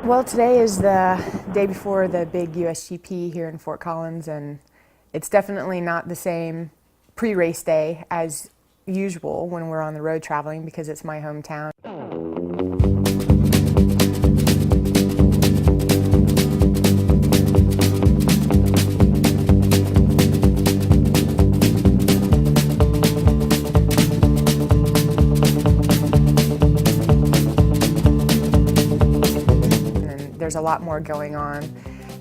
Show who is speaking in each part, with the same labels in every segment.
Speaker 1: Well, today is the day before the big USGP here in Fort Collins, and it's definitely not the same pre-race day as usual when we're on the road traveling because it's my hometown. There's a lot more going on.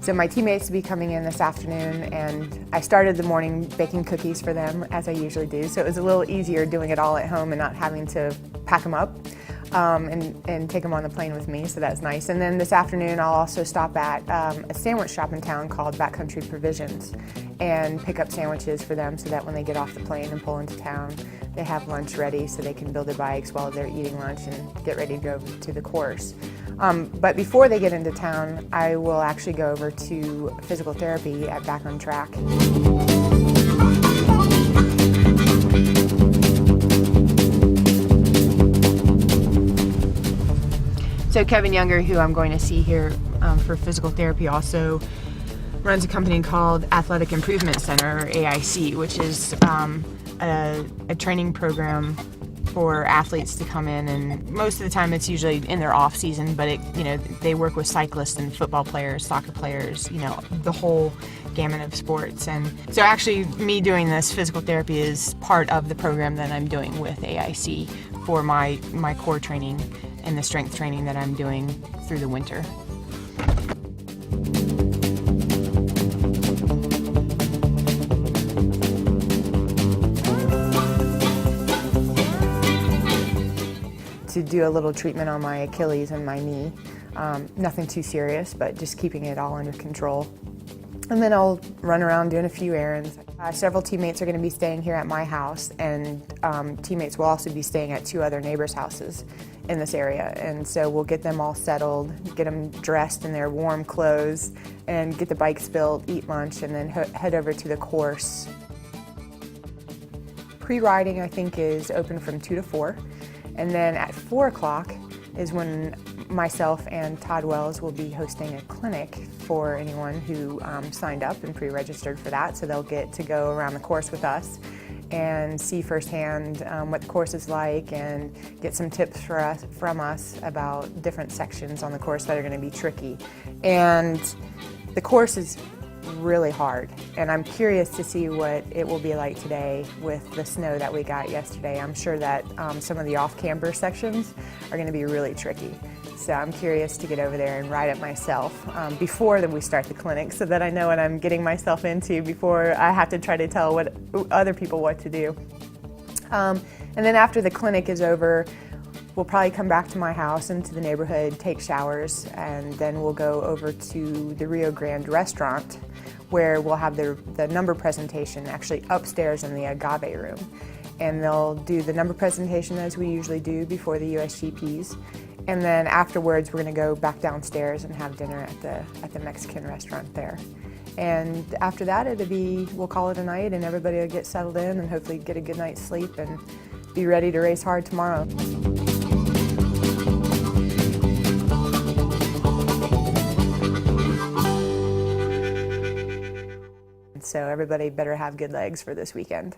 Speaker 1: So my teammates will be coming in this afternoon, and I started the morning baking cookies for them, as I usually do. So it was a little easier doing it all at home and not having to pack them up and take them on the plane with me, so that's nice. And then this afternoon I'll also stop at a sandwich shop in town called Backcountry Provisions and pick up sandwiches for them so that when they get off the plane and pull into town, they have lunch ready so they can build their bikes while they're eating lunch and get ready to go to the course. But before they get into town, I will actually go over to physical therapy at Back on Track. So Kevin Younger, who I'm going to see here for physical therapy, also runs a company called Athletic Improvement Center, or AIC, which is a training program for athletes to come in, and most of the time it's usually in their off season, but they work with cyclists and football players, soccer players, the whole gamut of sports. And so actually me doing this physical therapy is part of the program that I'm doing with AIC for my core training and the strength training that I'm doing through the winter. To do a little treatment on my Achilles and my knee. Nothing too serious, but just keeping it all under control. And then I'll run around doing a few errands. Several teammates are going to be staying here at my house, and teammates will also be staying at 2 other neighbors' houses in this area. And so we'll get them all settled, get them dressed in their warm clothes, and get the bikes built, eat lunch, and then head over to the course. Pre-riding, I think, is open from 2 to 4. And then at 4 o'clock is when myself and Todd Wells will be hosting a clinic for anyone who signed up and pre-registered for that. So they'll get to go around the course with us and see firsthand what the course is like and get some tips from us about different sections on the course that are going to be tricky. And the course is really hard, and I'm curious to see what it will be like today with the snow that we got yesterday. I'm sure that some of the off-camber sections are going to be really tricky. So I'm curious to get over there and ride it myself before we start the clinic, so that I know what I'm getting myself into before I have to try to tell other people what to do. And then after the clinic is over, we'll probably come back to my house into the neighborhood, take showers, and then we'll go over to the Rio Grande restaurant, where we'll have the number presentation actually upstairs in the agave room. And they'll do the number presentation as we usually do before the USGPs. And then afterwards we're going to go back downstairs and have dinner at the Mexican restaurant there. And after that we'll call it a night, and everybody will get settled in and hopefully get a good night's sleep and be ready to race hard tomorrow. So everybody better have good legs for this weekend.